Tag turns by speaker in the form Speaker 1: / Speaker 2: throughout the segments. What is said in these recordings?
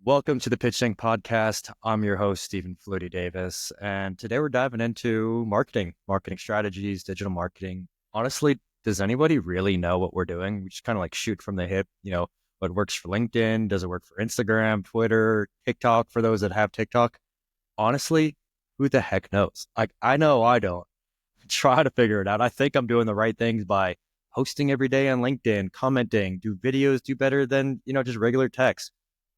Speaker 1: Welcome to the Pitching Podcast. I'm your host, Steven Flutie-Davis, and today we're diving into marketing strategies, digital marketing. Honestly, does anybody really know what we're doing? We just kind of like shoot from the hip, what works for LinkedIn? Does it work for Instagram, Twitter, TikTok for those that have TikTok? Honestly, who the heck knows? Like, I know I don't. Try to figure it out. I think I'm doing the right things by posting every day on LinkedIn, commenting, do videos do better than, just regular text.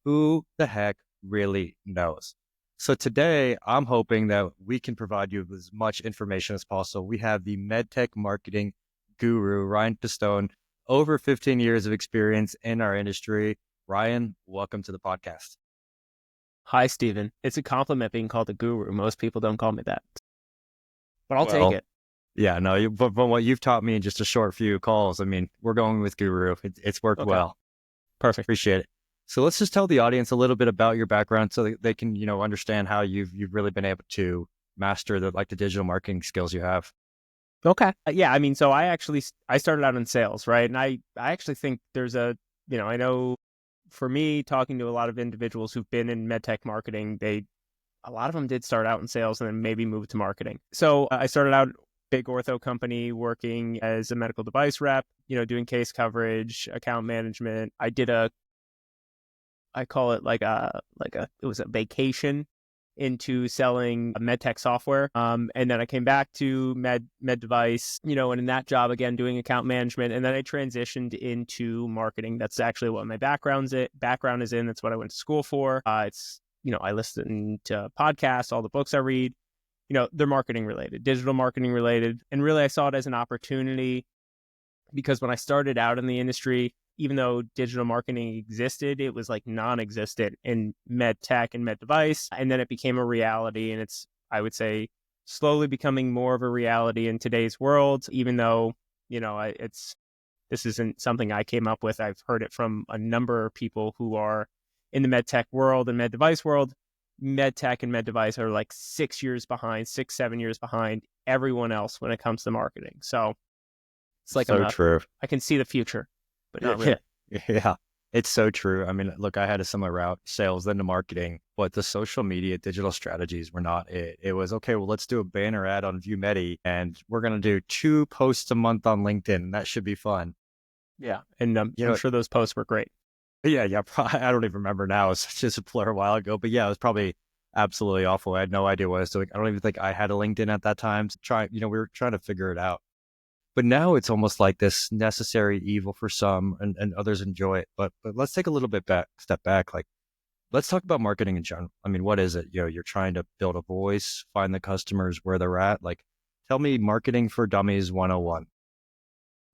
Speaker 1: Who the heck really knows? So today I'm hoping that we can provide you with as much information as possible. We have the MedTech marketing guru, Ryan Pistone, over 15 years of experience in our industry. Ryan, welcome to the podcast.
Speaker 2: Hi, Steven. It's a compliment being called a guru. Most people don't call me that, but I'll take it.
Speaker 1: Yeah, no, but from what you've taught me in just a short few calls, I mean, we're going with guru. It's worked well.
Speaker 2: Perfect.
Speaker 1: Appreciate it. So let's just tell the audience a little bit about your background so that they can, understand how you've really been able to master the digital marketing skills you have.
Speaker 2: Okay. Yeah. I mean, so I started out in sales, right? And I actually think there's I know for me, talking to a lot of individuals who've been in MedTech marketing, a lot of them did start out in sales and then maybe move to marketing. So I started out big ortho company working as a medical device rep, doing case coverage, account management. I call it it was a vacation into selling MedTech software. And then I came back to med device, and in that job again, doing account management. And then I transitioned into marketing. That's actually what my background is in. That's what I went to school for. I listen to podcasts, all the books I read, they're marketing related, digital marketing related. And really I saw it as an opportunity because when I started out in the industry, even though digital marketing existed, it was like non-existent in med tech and med device. And then it became a reality. And it's, I would say, slowly becoming more of a reality in today's world, even though, this isn't something I came up with. I've heard it from a number of people who are in the med tech world and med device world. Med tech and med device are like 6 years behind, 7 years behind everyone else when it comes to marketing. So it's like,
Speaker 1: So true.
Speaker 2: I can see the future. But not really.
Speaker 1: Yeah, it's so true. I mean, look, I had a similar route, sales, then to marketing, but the social media digital strategies were not it. It was, okay, well, let's do a banner ad on ViewMedi and we're going to do 2 posts a month on LinkedIn. And that should be fun.
Speaker 2: Yeah. And I'm sure those posts were great.
Speaker 1: Yeah. I don't even remember now. It's just a blur a while ago, but yeah, it was probably absolutely awful. I had no idea what I was doing. I don't even think I had a LinkedIn at that time. We were trying to figure it out. But now it's almost like this necessary evil for some and others enjoy it. But let's take a little bit step back. Like, let's talk about marketing in general. I mean, what is it? You're trying to build a voice, find the customers where they're at. Like, tell me marketing for dummies 101.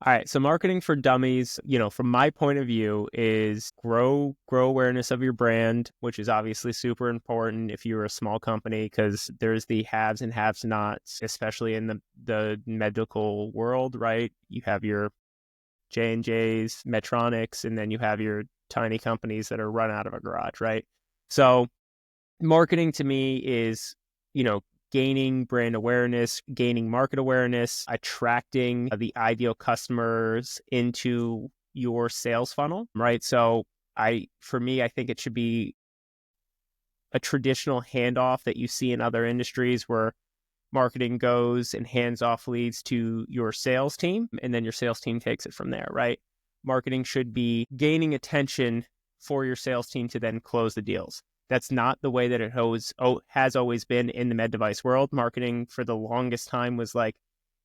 Speaker 2: All right. So marketing for dummies, from my point of view is grow awareness of your brand, which is obviously super important if you're a small company, because there's the haves and have nots, especially in the medical world, right? You have your J&Js, Medtronics, and then you have your tiny companies that are run out of a garage, right? So marketing to me is, gaining brand awareness, gaining market awareness, attracting the ideal customers into your sales funnel, right? So for me, I think it should be a traditional handoff that you see in other industries where marketing goes and hands off leads to your sales team, and then your sales team takes it from there, right? Marketing should be gaining attention for your sales team to then close the deals. That's not the way that it has always been in the med device world. Marketing for the longest time was like,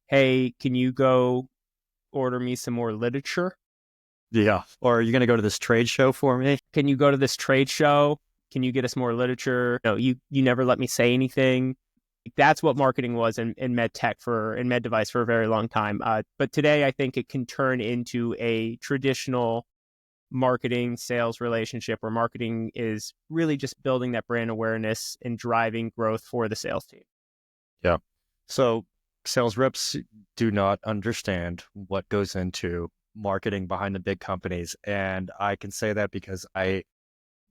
Speaker 2: hey, can you go order me some more literature?
Speaker 1: Yeah. Or are you going to go to this trade show for me?
Speaker 2: Can you go to this trade show? Can you get us more literature? No, you never let me say anything. That's what marketing was in med tech in med device for a very long time. But today, I think it can turn into a traditional marketing sales relationship where marketing is really just building that brand awareness and driving growth for the sales team.
Speaker 1: Yeah. So sales reps do not understand what goes into marketing behind the big companies. And I can say that because I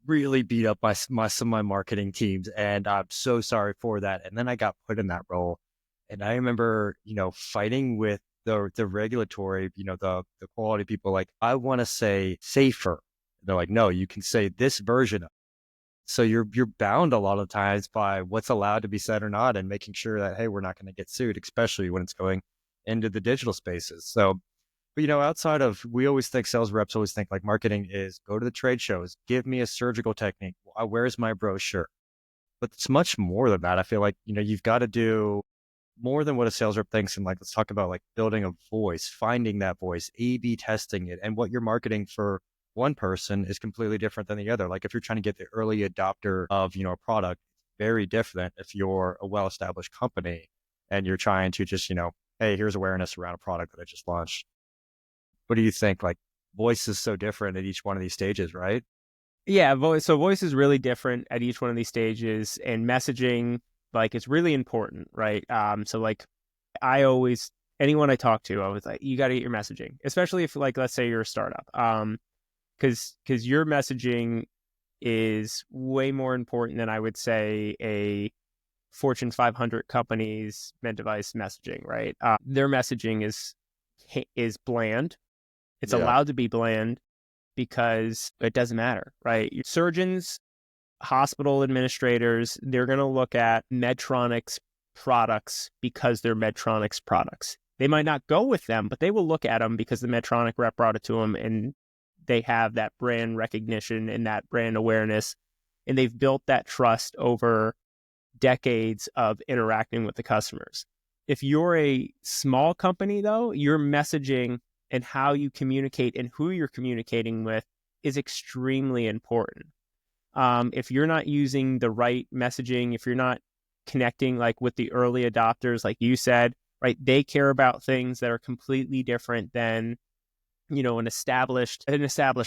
Speaker 1: really beat up some of my marketing teams, and I'm so sorry for that. And then I got put in that role. And I remember, fighting with the regulatory, the quality people, like, I want to say safer. They're like, no, you can say this version. So you're bound a lot of times by what's allowed to be said or not, and making sure that, hey, we're not going to get sued, especially when it's going into the digital spaces. So, but outside of, we always think, sales reps always think like marketing is go to the trade shows, give me a surgical technique. Where's my brochure? But it's much more than that. I feel like, you've got to do more than what a sales rep thinks. And like, let's talk about like building a voice, finding that voice, A/B testing it. And what you're marketing for one person is completely different than the other. Like if you're trying to get the early adopter of, a product, very different if you're a well-established company and you're trying to just, hey, here's awareness around a product that I just launched. What do you think? Like voice is so different at each one of these stages, right?
Speaker 2: Yeah, voice. So voice is really different at each one of these stages, and messaging, like, it's really important, right? So like, I always, anyone I talk to, I was like, you got to get your messaging, especially if, like, let's say you're a startup, because your messaging is way more important than, I would say, a Fortune 500 company's med device messaging, right? Their messaging is bland. It's
Speaker 1: Yeah.
Speaker 2: allowed to be bland because it doesn't matter, right? Surgeons, hospital administrators, they're going to look at Medtronic's products because they're Medtronic's products. They might not go with them, but they will look at them because the Medtronic rep brought it to them, and they have that brand recognition and that brand awareness, and they've built that trust over decades of interacting with the customers. If you're a small company, though, your messaging and how you communicate and who you're communicating with is extremely important. If you're not using the right messaging, if you're not connecting like with the early adopters, like you said, right, they care about things that are completely different than, an established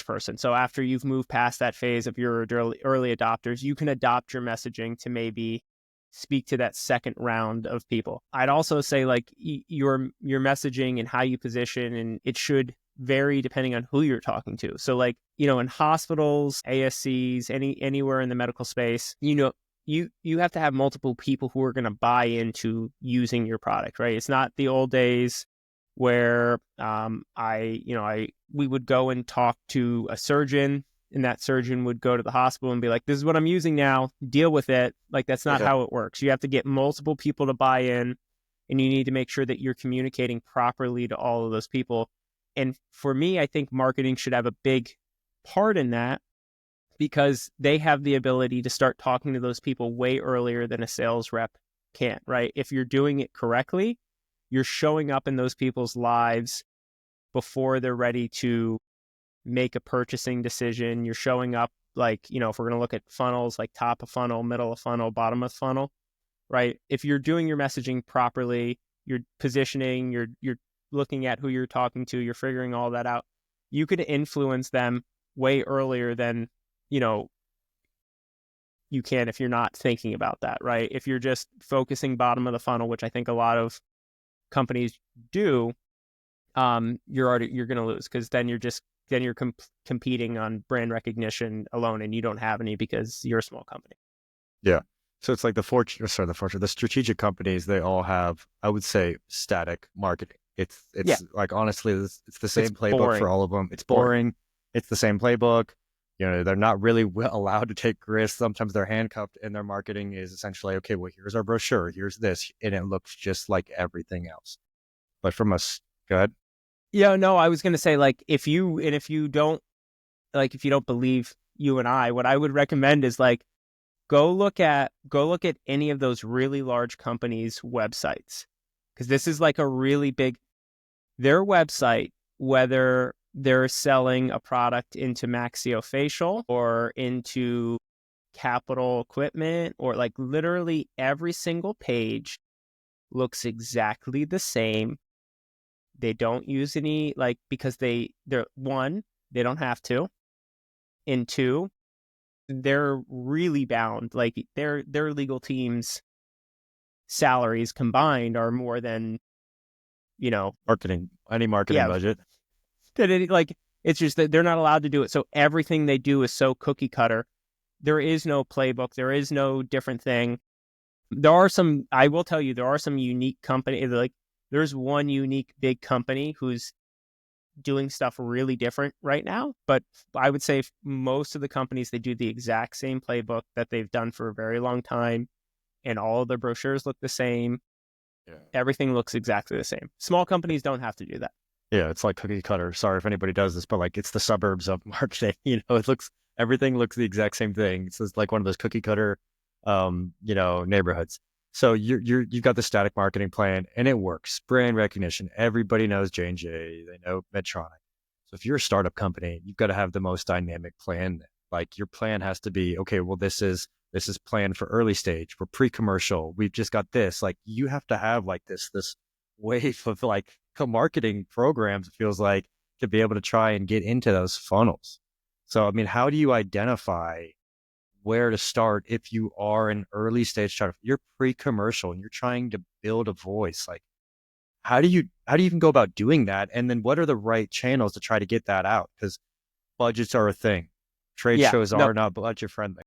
Speaker 2: person. So after you've moved past that phase of your early adopters, you can adopt your messaging to maybe speak to that second round of people. I'd also say like your messaging and how you position, and it should vary depending on who you're talking to. So like, in hospitals, ASCs, anywhere in the medical space, you have to have multiple people who are going to buy into using your product, right? It's not the old days where we would go and talk to a surgeon, and that surgeon would go to the hospital and be like, this is what I'm using now, deal with it. Like, that's not
Speaker 1: Yeah.
Speaker 2: how it works. You have to get multiple people to buy in, and you need to make sure that you're communicating properly to all of those people. And for me, I think marketing should have a big part in that, because they have the ability to start talking to those people way earlier than a sales rep can, right? If you're doing it correctly, you're showing up in those people's lives before they're ready to make a purchasing decision. You're showing up, like, if we're going to look at funnels, like top of funnel, middle of funnel, bottom of funnel, right? If you're doing your messaging properly, you're positioning, you're looking at who you're talking to, you're figuring all that out, you could influence them way earlier than, you can if you're not thinking about that, right? If you're just focusing bottom of the funnel, which I think a lot of companies do, you're going to lose, because then you're competing on brand recognition alone, and you don't have any because you're a small company.
Speaker 1: Yeah. So it's like the strategic companies, they all have, I would say, static marketing.
Speaker 2: Yeah,
Speaker 1: Like, honestly, it's the
Speaker 2: it's
Speaker 1: same playbook for
Speaker 2: boring.
Speaker 1: all of them. It's
Speaker 2: Boring.
Speaker 1: boring. It's the same playbook. They're not really allowed to take risks. Sometimes they're handcuffed, and their marketing is essentially, okay, well, here's our brochure, here's this, and it looks just like everything else. But from us, go ahead.
Speaker 2: Yeah, no, I was going to say, like, if you don't believe you and I, what I would recommend is like, go look at any of those really large companies' websites, because this is like a really big, their website, whether they're selling a product into maxillofacial or into capital equipment, or like literally every single page looks exactly the same. They don't use any, like, because they're one, they don't have to, and two, they're really bound. Like, their legal team's salaries combined are more than,
Speaker 1: Any marketing
Speaker 2: yeah,
Speaker 1: budget.
Speaker 2: that like, it's just that they're not allowed to do it. So everything they do is so cookie cutter. There is no playbook. There is no different thing. I will tell you, there are some unique company. Like, there's one unique big company who's doing stuff really different right now. But I would say most of the companies, they do the exact same playbook that they've done for a very long time. And all of their brochures look the same.
Speaker 1: Yeah.
Speaker 2: Everything looks exactly the same. Small companies don't have to do that.
Speaker 1: Yeah, it's like cookie cutter. Sorry if anybody does this, but like it's the suburbs of marketing. Everything looks the exact same thing. It's just like one of those cookie cutter, neighborhoods. So you've got the static marketing plan, and it works. Brand recognition. Everybody knows J&J. They know Medtronic. So if you're a startup company, you've got to have the most dynamic plan. Like your plan has to be, okay, well, this is planned for early stage. We're pre-commercial. We've just got this. Like you have to have like this wave of like marketing programs, it feels like, to be able to try and get into those funnels. So, I mean, how do you identify where to start if you are an early stage startup? You're pre-commercial and you're trying to build a voice. Like, how do you even go about doing that? And then what are the right channels to try to get that out? Because budgets are a thing. Trade shows are not budget friendly.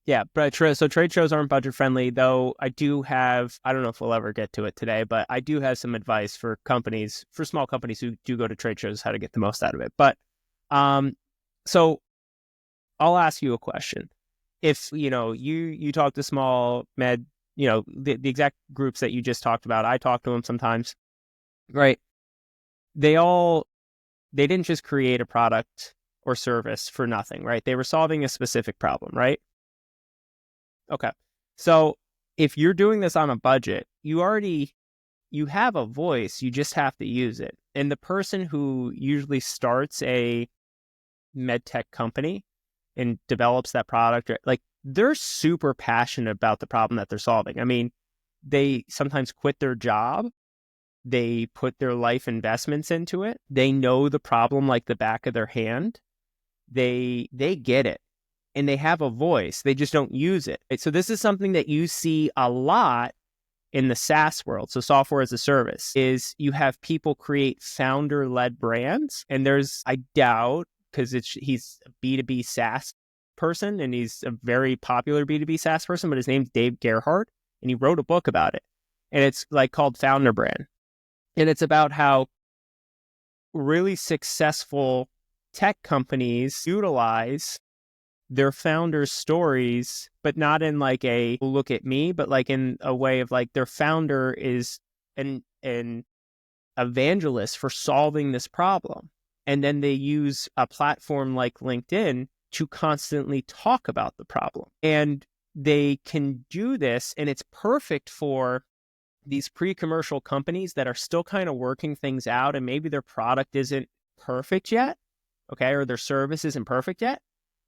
Speaker 2: Yeah, but so trade shows aren't budget friendly, though. I don't know if we'll ever get to it today, but I do have some advice for small companies who do go to trade shows, how to get the most out of it. But so I'll ask you a question. If, you talk to small med, the exact groups that you just talked about, I talk to them sometimes, right? They didn't just create a product or service for nothing, right? They were solving a specific problem, right? Okay. So if you're doing this on a budget, you have a voice, you just have to use it. And the person who usually starts a MedTech company and develops that product, like they're super passionate about the problem that they're solving. I mean, they sometimes quit their job. They put their life investments into it. They know the problem like the back of their hand. They get it. And they have a voice. They just don't use it. So this is something that you see a lot in the SaaS world. So software as a service is you have people create founder-led brands. And I doubt, because he's a B2B SaaS person and he's a very popular B2B SaaS person, but his name's Dave Gerhardt and he wrote a book about it. And it's like called Founder Brand. And it's about how really successful tech companies utilize their founders' stories, but not in like a look at me, but like in a way of like their founder is an evangelist for solving this problem. And then they use a platform like LinkedIn to constantly talk about the problem. And they can do this, and it's perfect for these pre-commercial companies that are still kind of working things out, and maybe their product isn't perfect yet, okay, or their service isn't perfect yet.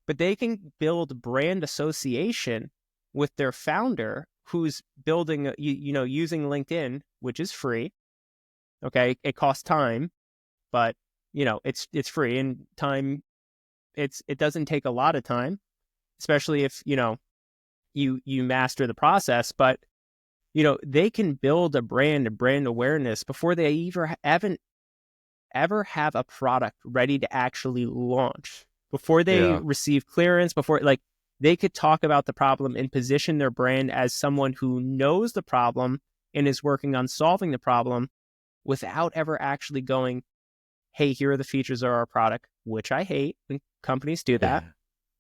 Speaker 2: But they can build brand association with their founder who's building, using LinkedIn, which is free. Okay, it costs time, but it's free, and time. It doesn't take a lot of time, especially if you master the process. But they can build a brand awareness before they ever have a product ready to actually launch. Before they receive clearance, before they could talk about the problem and position their brand as someone who knows the problem and is working on solving the problem without ever actually going, hey, here are the features of our product, which I hate when companies do that.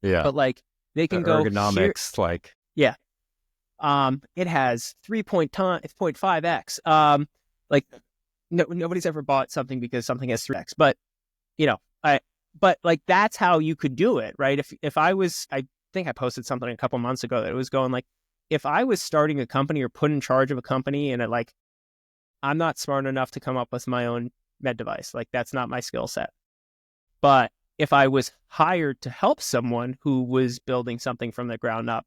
Speaker 1: Yeah.
Speaker 2: But like they can
Speaker 1: go ergonomics,
Speaker 2: it has 3.5x. Nobody's ever bought something because something has 3x, but but like that's how you could do it, right? If I think I posted something a couple months ago that it was going like, if I was starting a company or put in charge of a company and I'm not smart enough to come up with my own med device, like that's not my skill set. But if I was hired to help someone who was building something from the ground up,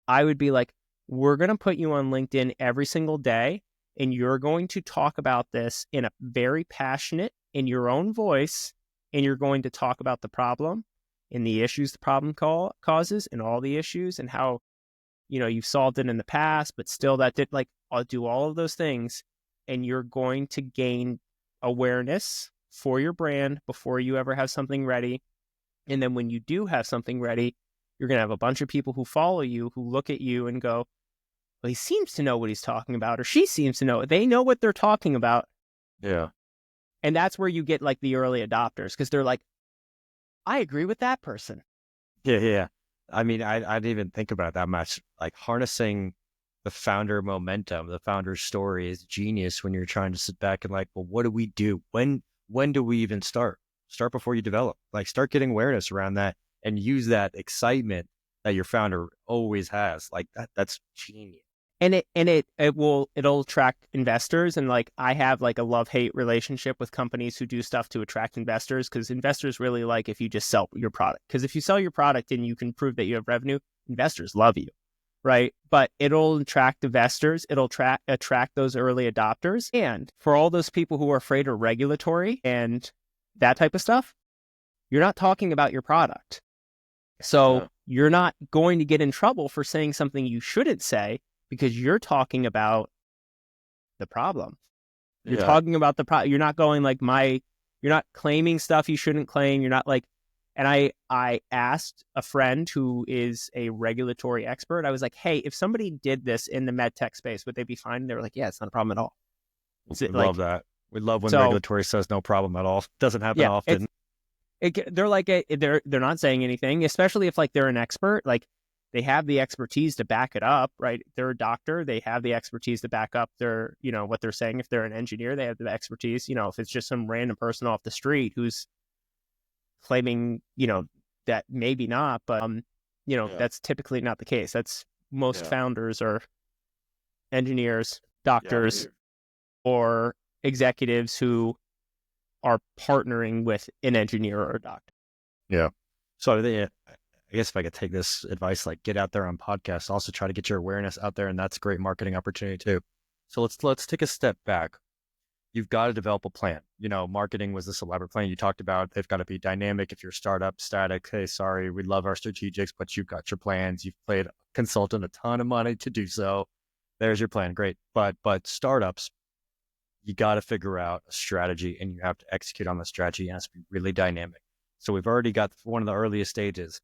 Speaker 2: I would be like, we're going to put you on LinkedIn every single day, and you're going to talk about this in a very passionate, in your own voice, and you're going to talk about the problem and the issues the problem causes and all the issues and how, you've solved it in the past, but still I'll do all of those things, and you're going to gain awareness for your brand before you ever have something ready. And then when you do have something ready, you're going to have a bunch of people who follow you, who look at you and go, well, he seems to know what he's talking about, or she seems to know. They know what they're talking about.
Speaker 1: Yeah.
Speaker 2: And that's where you get like the early adopters, because they're like, I agree with that person.
Speaker 1: Yeah, yeah. I mean, I didn't even think about it that much. Like harnessing the founder momentum, the founder story is genius when you're trying to sit back and like, well, what do we do? When do we even start? Start before you develop. Like start getting awareness around that and use that excitement that your founder always has. Like that's genius.
Speaker 2: And it'll attract investors. And like, I have like a love-hate relationship with companies who do stuff to attract investors, because investors really like if you just sell your product. Because if you sell your product and you can prove that you have revenue, investors love you, right? But it'll attract investors, it'll attract those early adopters. And for all those people who are afraid of regulatory and that type of stuff, you're not talking about your product. So you're not going to get in trouble for saying something you shouldn't say, because you're talking about the problem. You're talking about the problem. You're not going like you're not claiming stuff you shouldn't claim. You're not like, and I asked a friend who is a regulatory expert. I was like, hey, if somebody did this in the MedTech space, would they be fine? And they were like, yeah, it's not a problem at all.
Speaker 1: We love that. We love when regulatory says no problem at all. Doesn't happen often.
Speaker 2: They're like, they're not saying anything, especially if like they're an expert. Like, they have the expertise to back it up, right? They're a doctor. They have the expertise to back up their, what they're saying. If they're an engineer, they have the expertise. If it's just some random person off the street who's claiming, that maybe not, but, that's typically not the case. That's most founders are engineers, doctors, or executives who are partnering with an engineer or a doctor.
Speaker 1: Yeah. So I guess if I could take this advice, like get out there on podcasts, also try to get your awareness out there. And that's a great marketing opportunity too. So let's take a step back. You've got to develop a plan. Marketing was this elaborate plan you talked about. They've got to be dynamic. If you're a startup, static, hey, sorry, we love our strategics, but you've got your plans. You've paid a consultant a ton of money to do so. There's your plan. Great. But startups, you got to figure out a strategy and you have to execute on the strategy. And it has to be really dynamic. So we've already got one of the earliest stages.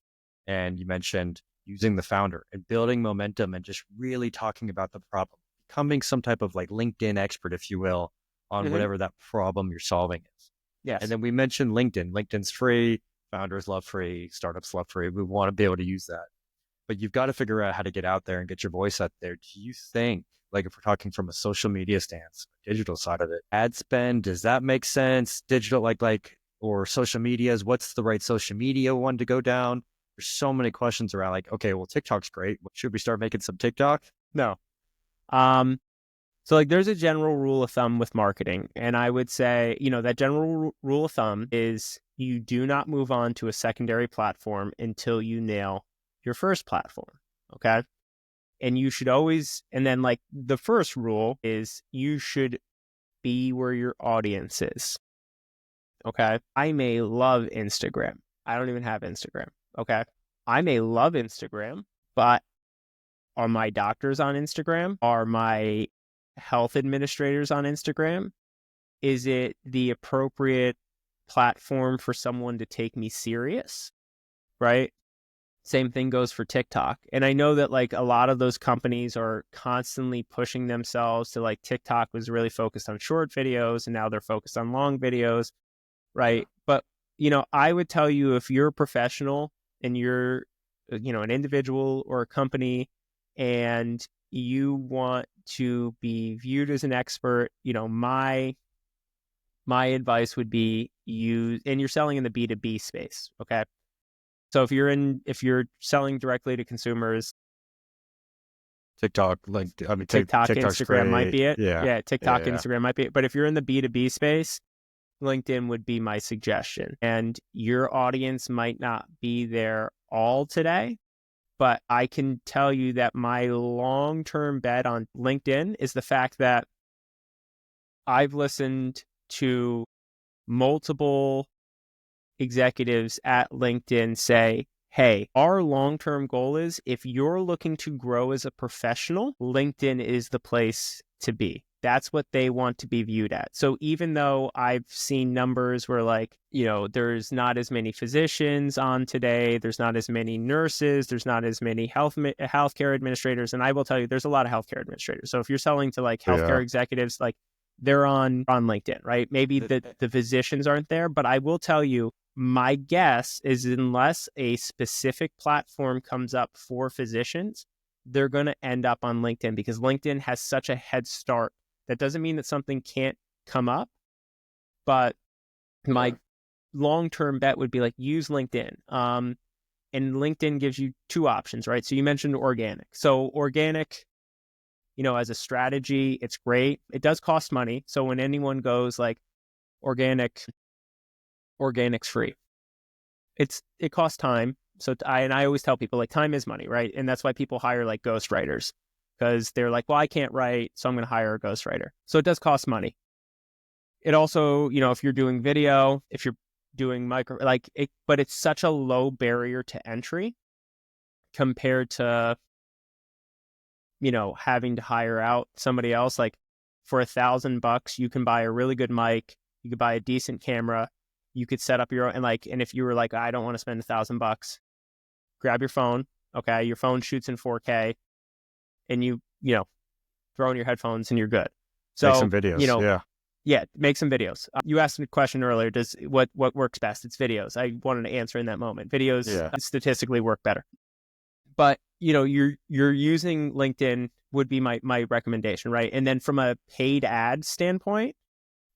Speaker 1: And you mentioned using the founder and building momentum and just really talking about the problem, becoming some type of like LinkedIn expert, if you will, on whatever that problem you're solving is.
Speaker 2: Yes.
Speaker 1: And then we mentioned LinkedIn. LinkedIn's free. Founders love free. Startups love free. We want to be able to use that. But you've got to figure out how to get out there and get your voice out there. Do you think, like if we're talking from a social media stance, digital side of it, ad spend, does that make sense? Digital, or social medias, what's the right social media one to go down? There's so many questions around like, okay, well, TikTok's great. Should we start making some TikTok?
Speaker 2: No. So like there's a general rule of thumb with marketing. And I would say, that general rule of thumb is you do not move on to a secondary platform until you nail your first platform. Okay. And you should always, and then like the first rule is you should be where your audience is. Okay. I may love Instagram. I don't even have Instagram. Okay. I may love Instagram, but are my doctors on Instagram? Are my health administrators on Instagram? Is it the appropriate platform for someone to take me serious? Right? Same thing goes for TikTok. And I know that like a lot of those companies are constantly pushing themselves to like TikTok was really focused on short videos and now they're focused on long videos. Right. But, I would tell you if you're a professional and you're, an individual or a company and you want to be viewed as an expert, my advice would be and you're selling in the B2B space. Okay. So if you're selling directly to consumers,
Speaker 1: TikTok,
Speaker 2: TikTok, Instagram
Speaker 1: great.
Speaker 2: Might be it.
Speaker 1: Yeah.
Speaker 2: TikTok, Instagram might be it. But if you're in the B2B space, LinkedIn would be my suggestion. And your audience might not be there all today, but I can tell you that my long-term bet on LinkedIn is the fact that I've listened to multiple executives at LinkedIn say, hey, our long-term goal is if you're looking to grow as a professional, LinkedIn is the place to be. That's what they want to be viewed at. So even though I've seen numbers where there's not as many physicians on today, there's not as many nurses, there's not as many healthcare administrators. And I will tell you, there's a lot of healthcare administrators. So if you're selling to healthcare executives, they're on LinkedIn, right? Maybe the physicians aren't there, but I will tell you, my guess is unless a specific platform comes up for physicians, they're going to end up on LinkedIn because LinkedIn has such a head start. That doesn't mean that something can't come up, but my long-term bet would be like use LinkedIn. And LinkedIn gives you two options, right? So you mentioned organic. So organic, as a strategy, it's great. It does cost money. So when anyone goes like organic's free, it costs time. So I always tell people like time is money, right? And that's why people hire like ghostwriters because they're like, well, I can't write, so I'm going to hire a ghostwriter. So it does cost money. It also, if you're doing video, if you're doing micro, like it, but it's such a low barrier to entry compared to, having to hire out somebody else. Like for $1,000, you can buy a really good mic, you could buy a decent camera, you could set up your own, and if you were like, I don't want to spend $1,000, grab your phone. Okay. Your phone shoots in 4K and you throw in your headphones and you're good. So,
Speaker 1: Make some videos. Yeah.
Speaker 2: Yeah, make some videos. You asked me a question earlier, what works best? It's videos. I wanted to answer in that moment. Videos statistically work better. But, you're using LinkedIn would be my recommendation, right? And then from a paid ad standpoint,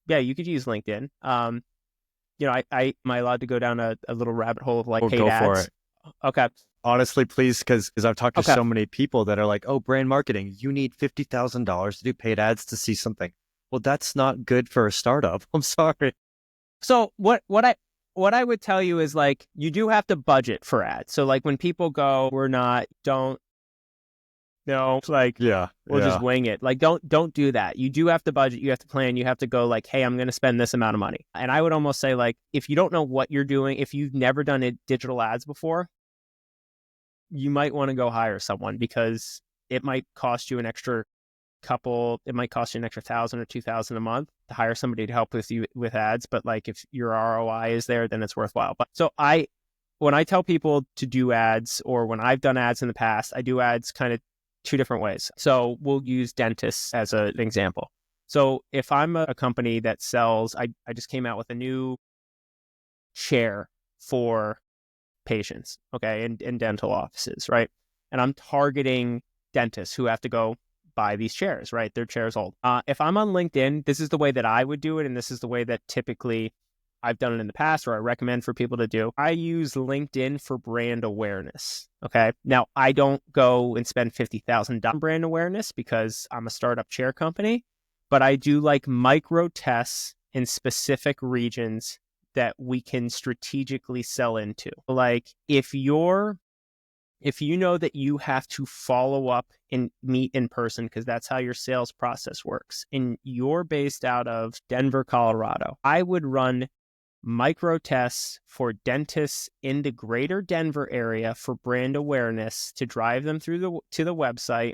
Speaker 2: yeah, you could use LinkedIn. Am I allowed to go down a little rabbit hole of like paid ads?
Speaker 1: Go for it.
Speaker 2: Okay.
Speaker 1: Honestly, please, because I've talked to so many people that are like, oh, brand marketing, you need $50,000 to do paid ads to see something. Well, that's not good for a startup. I'm sorry.
Speaker 2: So what I would tell you is like, you do have to budget for ads. So like when people go, we'll just wing it. Like, don't do that. You do have to budget. You have to plan. You have to go like, hey, I'm going to spend this amount of money. And I would almost say like, if you don't know what you're doing, if you've never done digital ads before, you might want to go hire someone because it might cost you an extra $1,000 or $2,000 a month to hire somebody to help with you with ads. But like if your ROI is there, then it's worthwhile. But so when I tell people to do ads, or when I've done ads in the past, I do ads kind of two different ways. So we'll use dentists as an example. So if I'm a company that sells, I just came out with a new chair for patients, okay, in dental offices, right? And I'm targeting dentists who have to go buy these chairs, right? Their chair's old. If I'm on LinkedIn, this is the way that I would do it, and this is the way that typically I've done it in the past, or I recommend for people to do. I use LinkedIn for brand awareness, okay? Now, I don't go and spend $50,000 on brand awareness because I'm a startup chair company, but I do like micro tests in specific regions that we can strategically sell into. Like if you know that you have to follow up and meet in person, because that's how your sales process works, and you're based out of Denver, Colorado, I would run micro tests for dentists in the greater Denver area for brand awareness to drive them to the website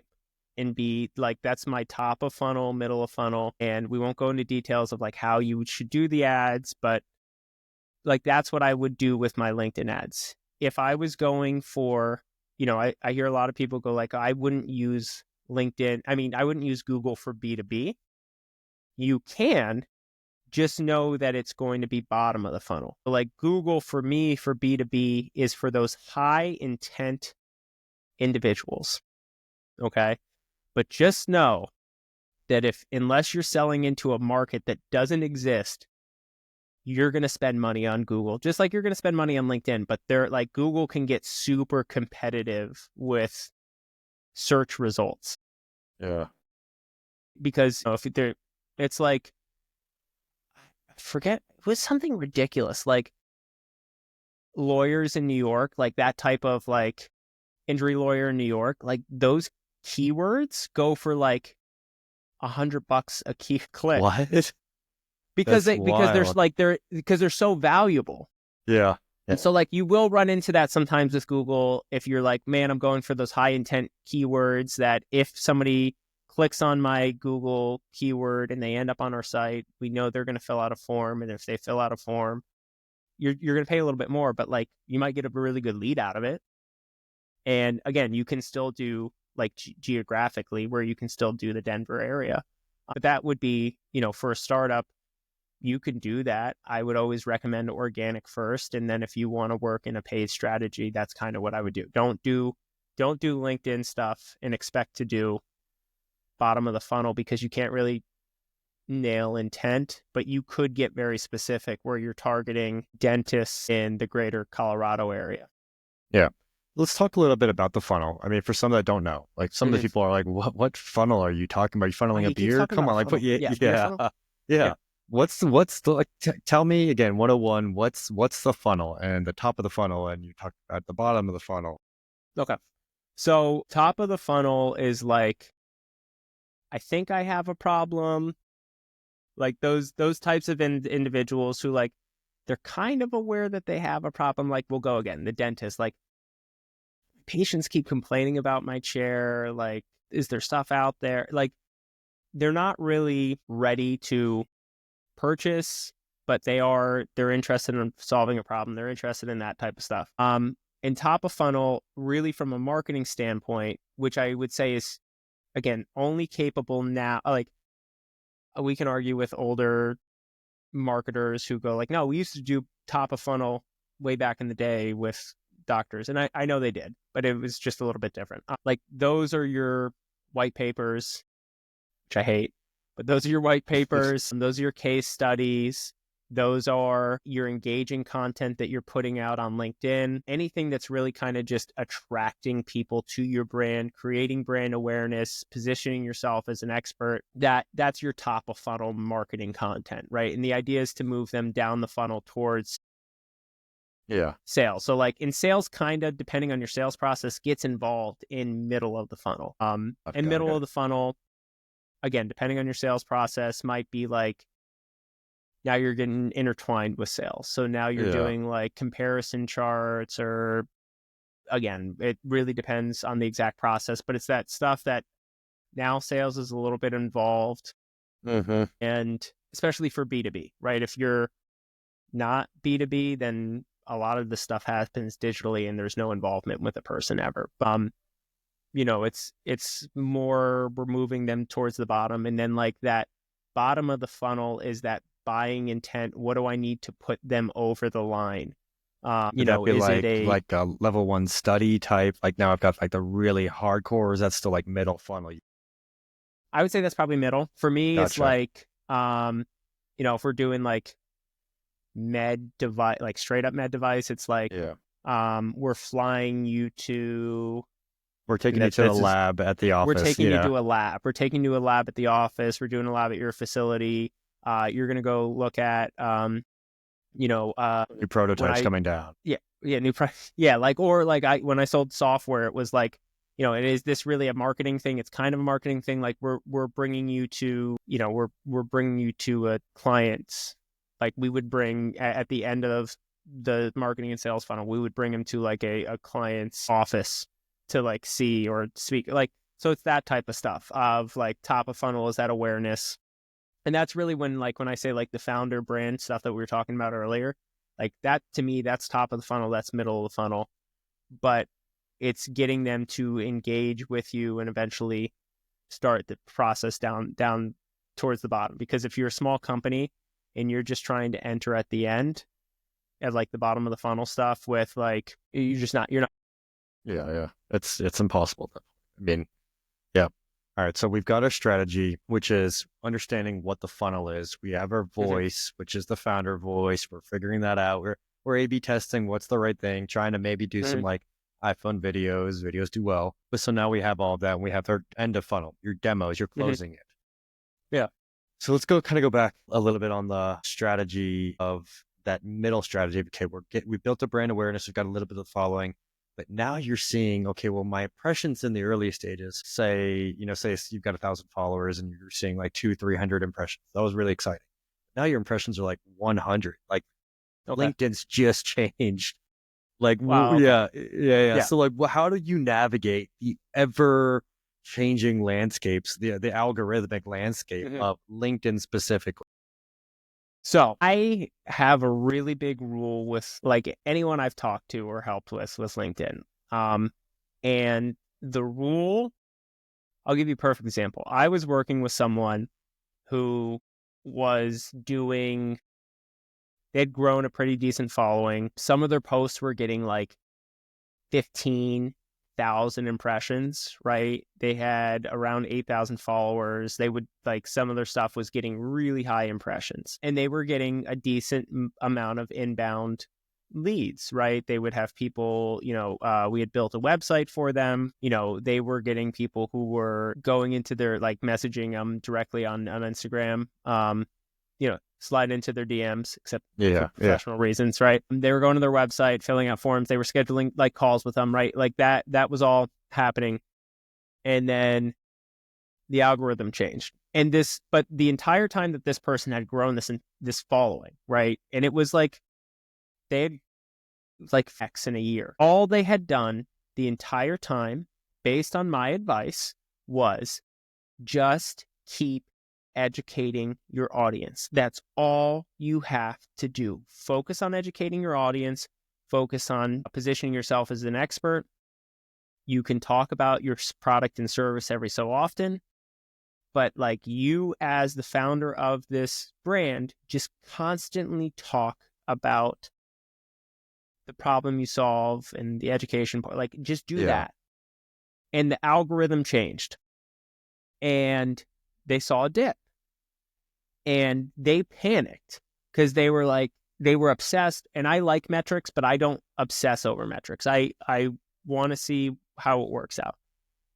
Speaker 2: and be like, that's my top of funnel, middle of funnel. And we won't go into details of like how you should do the ads, but like that's what I would do with my LinkedIn ads. If I was going for, I hear a lot of people go like, I wouldn't use LinkedIn. I mean, I wouldn't use Google for B2B. You can just know that it's going to be bottom of the funnel. Like Google for me, for B2B, is for those high intent individuals. Okay. But just know that unless you're selling into a market that doesn't exist, you're going to spend money on Google, just like you're going to spend money on LinkedIn. But they're like, Google can get super competitive with search results.
Speaker 1: Yeah.
Speaker 2: Because it's like, I forget, it was something ridiculous. Like lawyers in New York, like that type of like injury lawyer in New York, like those keywords go for like $100 a key click.
Speaker 1: What?
Speaker 2: Because they're so valuable.
Speaker 1: Yeah.
Speaker 2: And so like you will run into that sometimes with Google if you're like, man, I'm going for those high intent keywords that if somebody clicks on my Google keyword and they end up on our site, we know they're going to fill out a form. And if they fill out a form, you're going to pay a little bit more, but like you might get a really good lead out of it. And again, you can still do like geographically where you can still do the Denver area. That would be, for a startup, you can do that. I would always recommend organic first. And then if you want to work in a paid strategy, that's kind of what I would do. Don't do LinkedIn stuff and expect to do bottom of the funnel, because you can't really nail intent, but you could get very specific where you're targeting dentists in the greater Colorado area.
Speaker 1: Yeah. Let's talk a little bit about the funnel. I mean, for some that don't know, like some of the people are like, what funnel are you talking about? Are you funneling a beer? Come on, like, but yeah,
Speaker 2: beer funnel?
Speaker 1: Yeah. What's the like? Tell me again, 101. What's the funnel and the top of the funnel, and you talk at the bottom of the funnel.
Speaker 2: Okay, so top of the funnel is like, I think I have a problem. Like those types of individuals who, like, they're kind of aware that they have a problem. Like, we'll go again, the dentist. Like, patients keep complaining about my chair. Like, is there stuff out there? Like, they're not really ready to purchase, but they're interested in solving a problem. They're interested in that type of stuff. And top of funnel, really from a marketing standpoint, which I would say is, again, only capable now. Like, we can argue with older marketers who go like, no, we used to do top of funnel way back in the day with doctors. And I know they did, but it was just a little bit different. Like, those are your white papers, which I hate, but those are your white papers. And those are your case studies. Those are your engaging content that you're putting out on LinkedIn. Anything that's really kind of just attracting people to your brand, creating brand awareness, positioning yourself as an expert. That's your top of funnel marketing content, right? And the idea is to move them down the funnel towards sales. So like in sales, kind of depending on your sales process, gets involved in middle of the funnel. Of the funnel, again, depending on your sales process, might be like, now you're getting intertwined with sales. So now you're doing like comparison charts, or again, it really depends on the exact process, but it's that stuff that now sales is a little bit involved. And especially for B2B, right? If you're not B2B, then a lot of the stuff happens digitally and there's no involvement with a person ever. It's more, we're moving them towards the bottom. And then like that bottom of the funnel is that buying intent. What do I need to put them over the line? Is
Speaker 1: like,
Speaker 2: it
Speaker 1: like a level 1 study type? Like, now I've got like the really hardcore, or is that still like middle funnel?
Speaker 2: I would say that's probably middle. For me,
Speaker 1: Gotcha.
Speaker 2: It's like, if we're doing like med device, like straight up med device, it's like, we're flying you to...
Speaker 1: We're taking you to the lab at the office.
Speaker 2: We're taking you to a lab. We're taking you to a lab at the office. We're doing a lab at your facility. You're going to go look at, new
Speaker 1: prototypes coming down.
Speaker 2: When I sold software, it was like, is this really a marketing thing? It's kind of a marketing thing. Like we're bringing you to, we're bringing you to a client's, like we would bring at the end of the marketing and sales funnel, we would bring them to like a client's office to like see or speak. Like, so it's that type of stuff of like top of funnel is that awareness. And that's really when I say like the founder brand stuff that we were talking about earlier, like that, to me, that's top of the funnel, that's middle of the funnel, but it's getting them to engage with you and eventually start the process down towards the bottom. Because if you're a small company and you're just trying to enter at the end at like the bottom of the funnel stuff with like, you're not.
Speaker 1: Yeah. It's impossible. I mean, yeah. All right, so we've got our strategy, which is understanding what the funnel is. We have our voice, which is the founder voice. We're figuring that out. We're A/B testing what's the right thing, trying to maybe do some like iPhone videos. Videos do well. But so now we have all that, and we have our end of funnel, your demos, you're closing it.
Speaker 2: Yeah.
Speaker 1: So let's go back a little bit on the strategy of that middle strategy. Okay, we built a brand awareness. We've got a little bit of following. But now you're seeing, okay, well, my impressions in the early stages, say you've got 1,000 followers and you're seeing like 200-300 impressions. That was really exciting. Now your impressions are like 100. Like LinkedIn's just changed. Like,
Speaker 2: wow, okay.
Speaker 1: Yeah. So like, how do you navigate the ever changing landscapes, the algorithmic landscape of LinkedIn specifically?
Speaker 2: So I have a really big rule with like anyone I've talked to or helped with LinkedIn. And the rule, I'll give you a perfect example. I was working with someone who was doing, they'd grown a pretty decent following. Some of their posts were getting like 15,000 impressions, right? They had around 8,000 followers. They would like, some of their stuff was getting really high impressions, and they were getting a decent amount of inbound leads, right? They would have people, we had built a website for them. They were getting people who were going into their, like, messaging them directly on Instagram, slide into their DMs, except for professional reasons, right? They were going to their website, filling out forms. They were scheduling like calls with them, right? Like that was all happening. And then the algorithm changed. But the entire time that this person had grown this following, right? And it was like, they had like X in a year. All they had done the entire time, based on my advice, was just keep educating your audience. That's all you have to do. Focus on educating your audience. Focus on positioning yourself as an expert. You can talk about your product and service every so often, but like, you as the founder of this brand, just constantly talk about the problem you solve and the education part. Like, just do that. And the algorithm changed, and they saw a dip, and they panicked because they were obsessed. And I like metrics, but I don't obsess over metrics. I want to see how it works out.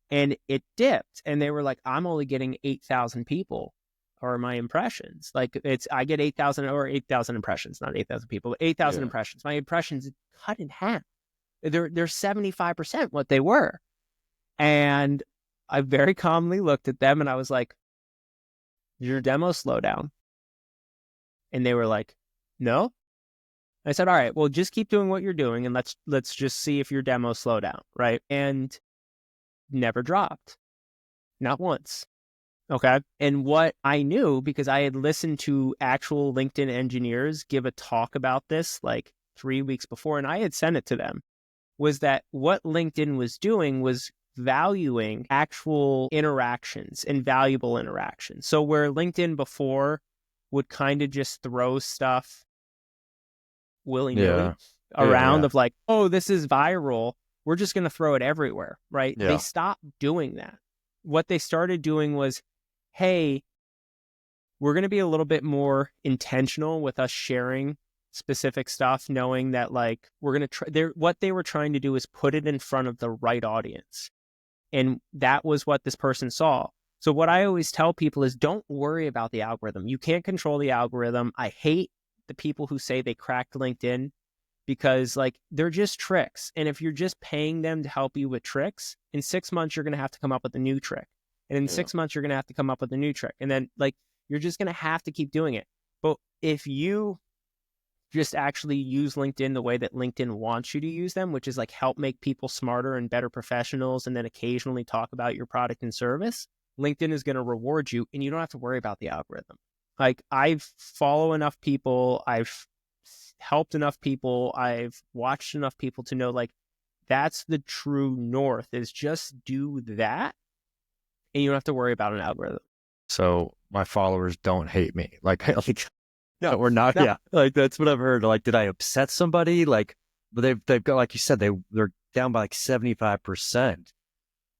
Speaker 2: And it dipped, and they were like, I'm only getting 8,000 people or my impressions. Like, I get 8,000 impressions, not 8,000 people, but 8,000 impressions. My impressions cut in half. They're 75% what they were. And I very calmly looked at them and I was like, your demo slow down? And they were like, no. I said, all right, well, just keep doing what you're doing, and let's just see if your demo slow down, right? And never dropped. Not once. Okay. And what I knew, because I had listened to actual LinkedIn engineers give a talk about this like 3 weeks before, and I had sent it to them, was that what LinkedIn was doing was valuing actual interactions and valuable interactions. So where LinkedIn before would kind of just throw stuff willy-nilly around of like, oh, this is viral, we're just going to throw it everywhere, right? They stopped doing that. What they started doing was, hey, we're going to be a little bit more intentional with us sharing specific stuff, knowing that like, we're going to try, what they were trying to do is put it in front of the right audience. And that was what this person saw. So what I always tell people is, don't worry about the algorithm. You can't control the algorithm. I hate the people who say they cracked LinkedIn, because like, they're just tricks. And if you're just paying them to help you with tricks, in 6 months, you're going to have to come up with a new trick. And in 6 months, you're going to have to come up with a new trick. And then like, you're just going to have to keep doing it. But if you just actually use LinkedIn the way that LinkedIn wants you to use them, which is like, help make people smarter and better professionals, and then occasionally talk about your product and service, LinkedIn is going to reward you, and you don't have to worry about the algorithm. Like, I've followed enough people, I've helped enough people, I've watched enough people to know like, that's the true north, is just do that, and you don't have to worry about an algorithm.
Speaker 1: So my followers don't hate me. No, we're not. No. Yeah, like, that's what I've heard. Like, did I upset somebody? Like, but they've got, like you said, they're down by like 75%.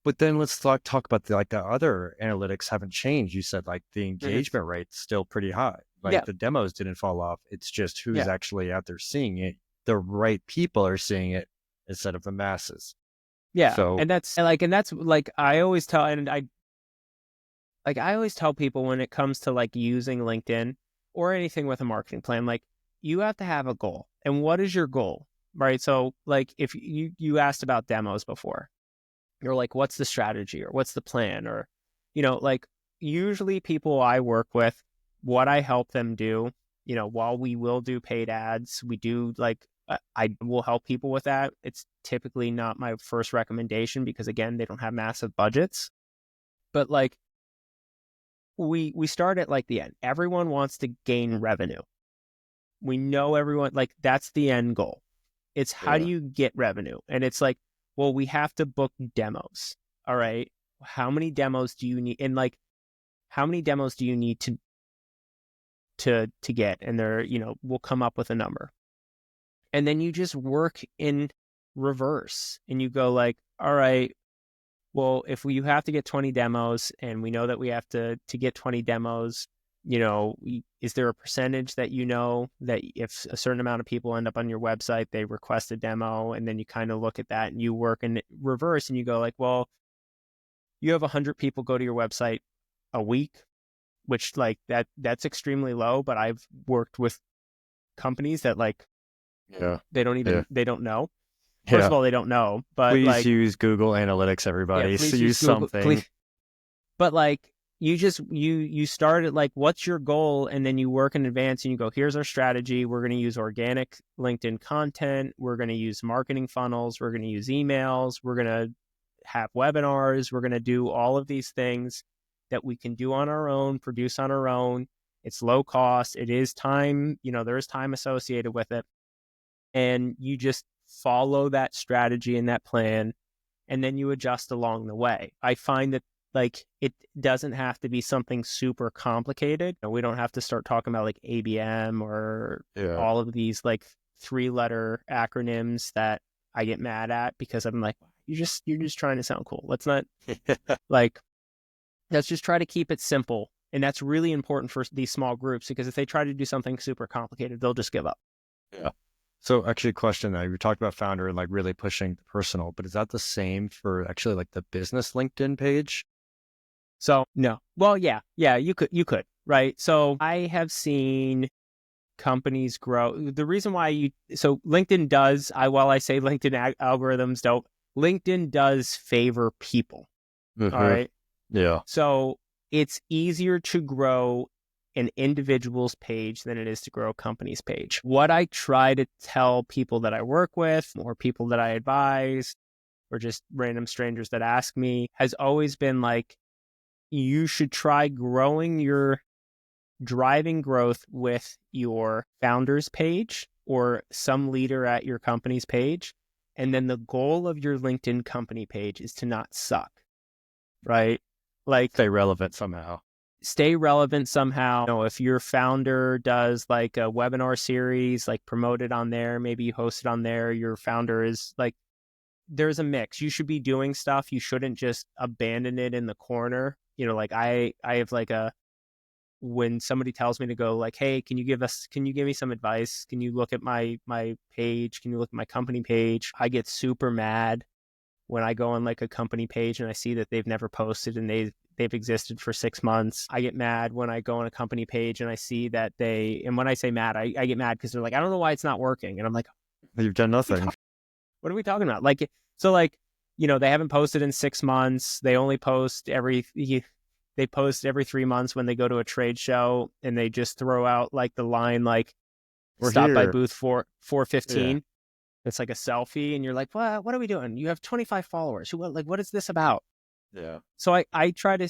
Speaker 1: But then let's talk about the other analytics haven't changed. You said like the engagement rate's still pretty high. Like, the demos didn't fall off. It's just who's actually out there seeing it. The right people are seeing it instead of the masses.
Speaker 2: Yeah. So, and that's like, I always tell people, when it comes to like using LinkedIn or anything with a marketing plan, like, you have to have a goal. And what is your goal, right? So like, if you asked about demos before, you're like, what's the strategy, or what's the plan? Or, like, usually people I work with, what I help them do, while we will do paid ads, we do like, I will help people with that. It's typically not my first recommendation, because again, they don't have massive budgets. But like, we start at like the end. Everyone wants to gain revenue. We know everyone, like, that's the end goal. It's how do you get revenue? And it's like, well, we have to book demos. All right. How many demos do you need? And like, how many demos do you need to get? And they're, we'll come up with a number. And then you just work in reverse and you go like, all right, well, if you have to get 20 demos and we know that we have to get 20 demos, is there a percentage that that if a certain amount of people end up on your website, they request a demo, and then you kind of look at that and you work in reverse and you go like, well, you have 100 people go to your website a week, which like that's extremely low, but I've worked with companies that like, they don't know. First of all, they don't know, but
Speaker 1: please use Google Analytics, everybody. So use Google, something. Please.
Speaker 2: But like, you start at like, what's your goal? And then you work in advance and you go, here's our strategy. We're going to use organic LinkedIn content. We're going to use marketing funnels. We're going to use emails. We're going to have webinars. We're going to do all of these things that we can do on our own, produce on our own. It's low cost. It is time, there is time associated with it. And you just follow that strategy and that plan, and then you adjust along the way. I find that like it doesn't have to be something super complicated. We don't have to start talking about like ABM or all of these like 3-letter acronyms that I get mad at because I'm like, you're just trying to sound cool. Let's not let's just try to keep it simple. And that's really important for these small groups, because if they try to do something super complicated, they'll just give up.
Speaker 1: Yeah. So actually, question that you talked about founder and like really pushing the personal, but is that the same for actually like the business LinkedIn page?
Speaker 2: So no. Well, yeah, you could, right? So I have seen companies grow. The reason why LinkedIn does, while I say LinkedIn algorithms don't, LinkedIn does favor people. Mm-hmm. All right.
Speaker 1: Yeah.
Speaker 2: So it's easier to grow an individual's page than it is to grow a company's page. What I try to tell people that I work with or people that I advise or just random strangers that ask me has always been like, you should try driving growth with your founder's page or some leader at your company's page. And then the goal of your LinkedIn company page is to not suck, right? Like
Speaker 1: stay relevant somehow.
Speaker 2: If your founder does like a webinar series, like promote it on there, maybe you host it on there. Your founder is like, there's a mix. You should be doing stuff. You shouldn't just abandon it in the corner. Like I have like when somebody tells me to go like, hey, can you give me some advice? Can you look at my page? Can you look at my company page? I get super mad when I go on like a company page and I see that they've never posted and they've existed for 6 months. I get mad when I go on a company page and I see that and when I say mad, I get mad because they're like, I don't know why it's not working. And I'm like,
Speaker 1: you've done nothing.
Speaker 2: What are we talking about? Like, so like, they haven't posted in 6 months. They only post every 3 months when they go to a trade show, and they just throw out like the line, like, stop by booth 415. Yeah. It's like a selfie, and you're like, what are we doing? You have 25 followers. What is this about?
Speaker 1: Yeah.
Speaker 2: So I try to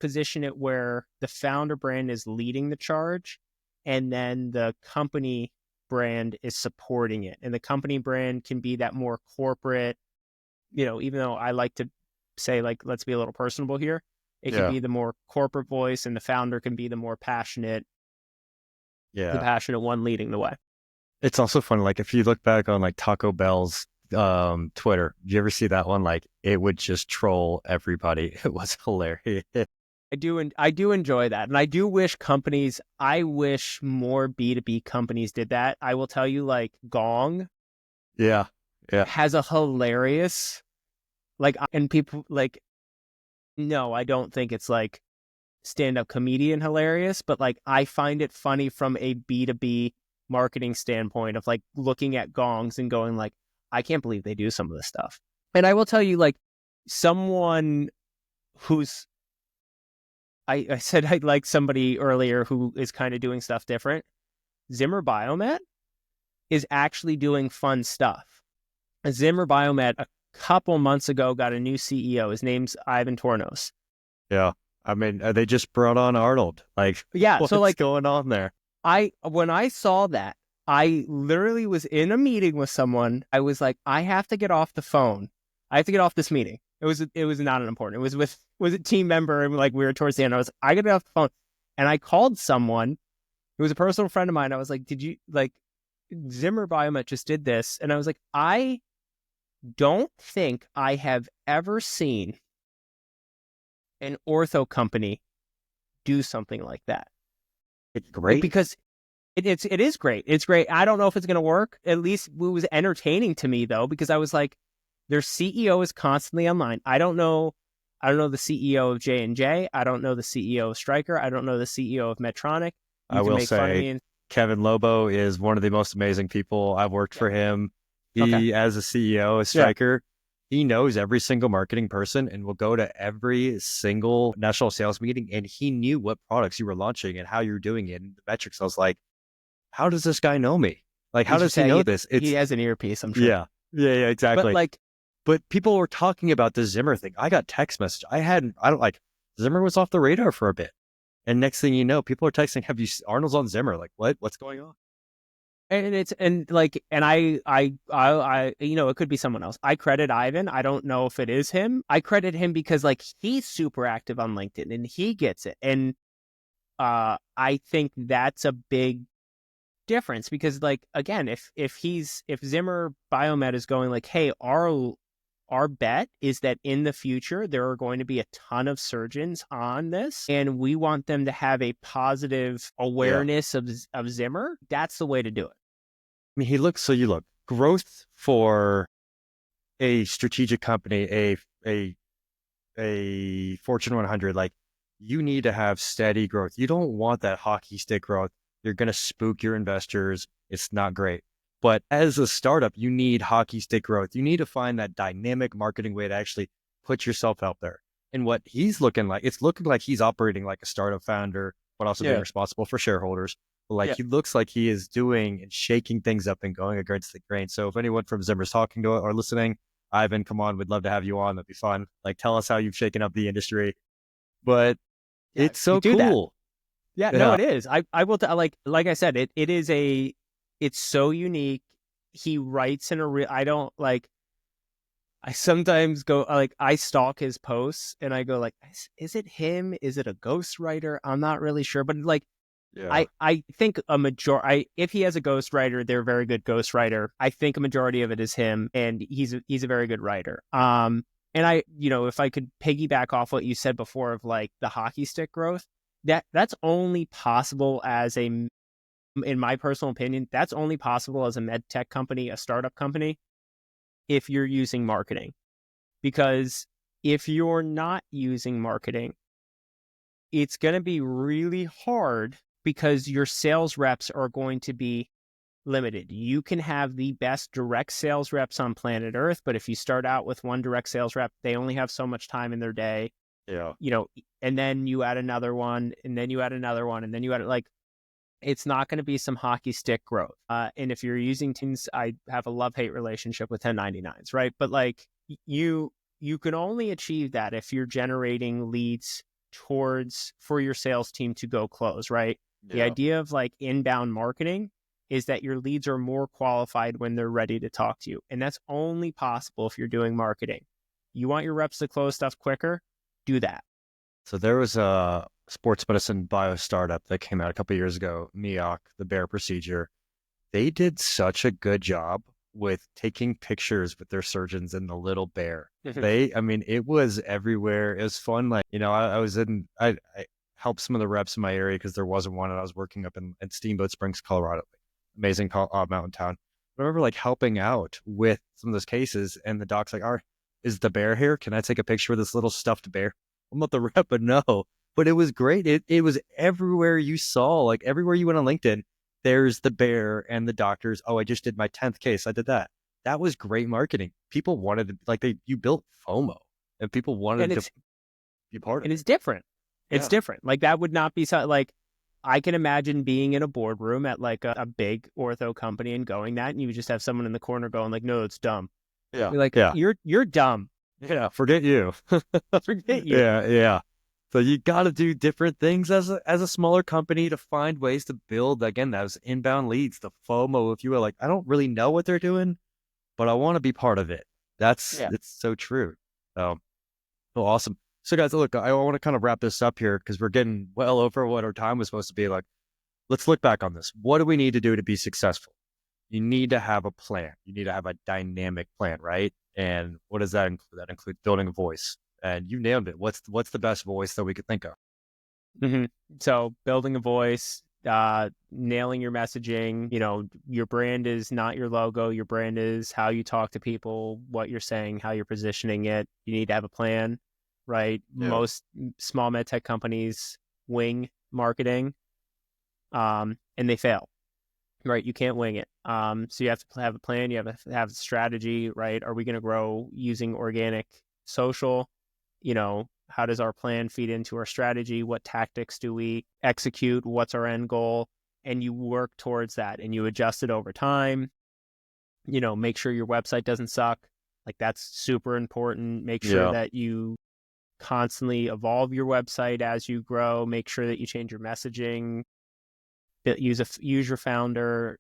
Speaker 2: position it where the founder brand is leading the charge, and then the company brand is supporting it. And the company brand can be that more corporate, even though I like to say, like, let's be a little personable here. It can be the more corporate voice, and the founder can be the more passionate, the passionate one leading the way.
Speaker 1: It's also fun. Like if you look back on like Taco Bell's Twitter, did you ever see that one? Like it would just troll everybody. It was hilarious.
Speaker 2: I do enjoy that. And I wish more B2B companies did that. I will tell you, like Gong has a hilarious, like, and people like, no, I don't think it's like stand-up comedian hilarious, but like I find it funny from a B2B marketing standpoint of like looking at Gongs and going like, I can't believe they do some of this stuff. And I will tell you, like, someone who's, I said I'd like somebody earlier who is kind of doing stuff different. Zimmer Biomet is actually doing fun stuff. Zimmer Biomet a couple months ago got a new CEO. His name's Ivan Tornos.
Speaker 1: Yeah. I mean, they just brought on Arnold. Like, what's going on there?
Speaker 2: When I saw that, I literally was in a meeting with someone. I was like, I have to get off the phone. I have to get off this meeting. it was not unimportant. It was a team member, and like we were towards the end. I was I got off the phone, and I called someone who was a personal friend of mine. I was like, "Did you like Zimmer Biomet just did this?" And I was like, "I don't think I have ever seen an ortho company do something like that."
Speaker 1: It's
Speaker 2: Like,
Speaker 1: great.
Speaker 2: because it is great. It's great. I don't know if it's going to work. At least it was entertaining to me though, because I was like, their CEO is constantly online. I don't know. I don't know the CEO of J&J. I don't know the CEO of Stryker. I don't know the CEO of Medtronic.
Speaker 1: I
Speaker 2: You can
Speaker 1: will
Speaker 2: make fun of
Speaker 1: say
Speaker 2: me. And
Speaker 1: Kevin Lobo is one of the most amazing people. I've worked
Speaker 2: yeah,
Speaker 1: for him.
Speaker 2: okay,
Speaker 1: He, as a CEO, a
Speaker 2: yeah,
Speaker 1: striker, he knows every single marketing person and will go to every single national sales meeting. And he knew what products you were launching and how you're doing it and the metrics. I was like, how does this guy know me? Like, how
Speaker 2: he's
Speaker 1: does
Speaker 2: just
Speaker 1: he know
Speaker 2: saying
Speaker 1: this?
Speaker 2: he
Speaker 1: It's,
Speaker 2: has an earpiece, I'm sure.
Speaker 1: yeah, yeah,
Speaker 2: But
Speaker 1: exactly.
Speaker 2: like,
Speaker 1: But people were talking about the Zimmer thing. I got text message. I don't like, Zimmer was off the radar for a bit. And next thing you know, people are texting, have you, Arnold's on Zimmer? Like, what? What's going on?
Speaker 2: and it's and like, and it could be someone else. I credit Ivan. I don't know if it is him. I credit him because like he's super active on LinkedIn and he gets it. And I think that's a big difference because like again, if Zimmer Biomed is going like, hey, our bet is that in the future there are going to be a ton of surgeons on this, and we want them to have a positive
Speaker 1: Yeah.
Speaker 2: awareness of Zimmer. That's the way to do it.
Speaker 1: I mean, he looks, so you look, growth for a strategic company, a Fortune 100, like you need to have steady growth. You don't want that hockey stick growth. You're going to spook your investors. It's not great. But as a startup, you need hockey stick growth. You need to find that dynamic marketing way to actually put yourself out there. And what he's looking like, it's looking like he's operating like a startup founder, but also being
Speaker 2: Yeah.
Speaker 1: responsible for shareholders. But like
Speaker 2: Yeah.
Speaker 1: he looks like he is doing and shaking things up and going against the grain. So if anyone from Zimmer's talking to it or listening, Ivan, come on, we'd love to have you on. That'd be fun. Like, tell us how you've shaken up the industry. But
Speaker 2: Yeah.
Speaker 1: it's
Speaker 2: You
Speaker 1: so
Speaker 2: do that.
Speaker 1: cool.
Speaker 2: Yeah. No,
Speaker 1: Yeah.
Speaker 2: it is. I will like I said, it is it's so unique. He writes in a real. I don't like. I sometimes go like I stalk his posts and I go like, is it him? Is it a ghostwriter? I'm not really sure, but like
Speaker 1: Yeah.
Speaker 2: I think a majority, if he has a ghostwriter, they're a very good ghostwriter. I think a majority of it is him, and he's a very good writer. And if I could piggyback off what you said before of like the hockey stick growth, that's only possible in my personal opinion, that's only possible as a med tech company, a startup company, if you're using marketing. Because if you're not using marketing, it's going to be really hard because your sales reps are going to be limited. You can have the best direct sales reps on planet Earth, but if you start out with one direct sales rep, they only have so much time in their day,
Speaker 1: Yeah.
Speaker 2: and then you add another one, and then you add another one, and then you add like, it's not going to be some hockey stick growth. And if you're using teams, I have a love-hate relationship with 1099s, right? But like you can only achieve that if you're generating leads for your sales team to go close, right? The
Speaker 1: Yeah.
Speaker 2: idea of like inbound marketing is that your leads are more qualified when they're ready to talk to you. And that's only possible if you're doing marketing. You want your reps to close stuff quicker? Do that.
Speaker 1: So there was a sports medicine bio startup that came out a couple of years ago, MEOC, the Bear procedure. They did such a good job with taking pictures with their surgeons in the little bear. I mean, it was everywhere. It was fun. Like, I helped some of the reps in my area because there wasn't one, and I was working up in Steamboat Springs, Colorado, amazing mountain town. But I remember like helping out with some of those cases, and the doc's like, "All right, is the bear here? Can I take a picture with this little stuffed bear?" I'm not the rep, but no. But it was great. It was everywhere you saw, like everywhere you went on LinkedIn, there's the bear and the doctors. Oh, I just did my 10th case. I did that. That was great marketing. People wanted to, like, you built FOMO, and people
Speaker 2: and
Speaker 1: wanted to
Speaker 2: it's
Speaker 1: be part of
Speaker 2: and
Speaker 1: it.
Speaker 2: it's different. It's
Speaker 1: Yeah.
Speaker 2: different. Like that would not be so like I can imagine being in a boardroom at like a big ortho company and going that, and you would just have someone in the corner going like, "No, it's dumb."
Speaker 1: Yeah.
Speaker 2: You're like,
Speaker 1: Yeah.
Speaker 2: "You're dumb.
Speaker 1: Yeah. Forget you.
Speaker 2: Forget you."
Speaker 1: Yeah. Yeah. So you got to do different things as a smaller company to find ways to build, again, those inbound leads, the FOMO. If you were like, I don't really know what they're doing, but I want to be part of it.
Speaker 2: Yeah.
Speaker 1: It's so true. So Oh, awesome. So guys, look, I want to kind of wrap this up here because we're getting well over what our time was supposed to be. Like, let's look back on this. What do we need to do to be successful? You need to have a plan. You need to have a dynamic plan, right? And what does that include? That includes building a voice. And you nailed it. What's the best voice that we could think of?
Speaker 2: hmm So building a voice, nailing your messaging. Your brand is not your logo. Your brand is how you talk to people, what you're saying, how you're positioning it. You need to have a plan, right?
Speaker 1: Yeah.
Speaker 2: Most small med tech companies wing marketing, and they fail, right? You can't wing it. So you have to have a plan. You have to have a strategy, right? Are we going to grow using organic social? How does our plan feed into our strategy? What tactics do we execute? What's our end goal? And you work towards that and you adjust it over time. Make sure your website doesn't suck. Like that's super important. Make sure
Speaker 1: Yeah.
Speaker 2: that you constantly evolve your website as you grow. Make sure that you change your messaging. Use your founder.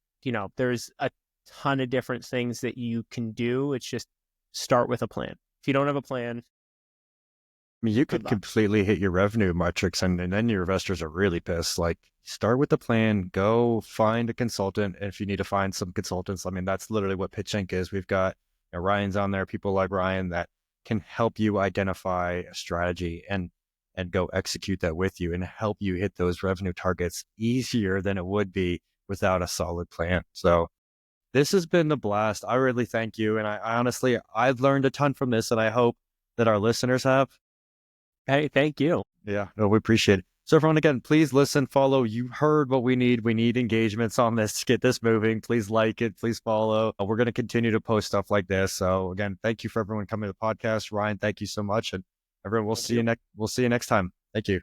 Speaker 2: There's a ton of different things that you can do. It's just start with a plan. If you don't have a plan,
Speaker 1: I mean, you
Speaker 2: good
Speaker 1: could
Speaker 2: luck.
Speaker 1: completely hit your revenue metrics and then your investors are really pissed. Like, start with the plan, go find a consultant. And if you need to find some consultants, I mean, that's literally what Pitch Inc. is. We've got Ryan's on there, people like Ryan that can help you identify a strategy and go execute that with you and help you hit those revenue targets easier than it would be without a solid plan. So this has been the blast. I really thank you. And I honestly, I've learned a ton from this and I hope that our listeners have.
Speaker 2: Hey, thank you.
Speaker 1: Yeah, no, we appreciate it. So everyone, again, please listen, follow. You heard what we need. We need engagements on this to get this moving. Please like it. Please follow. We're going to continue to post stuff like this. So again, thank you for everyone coming to the podcast. Ryan, thank you so much. And everyone,
Speaker 2: Thank you.
Speaker 1: we'll see you next time. Thank you.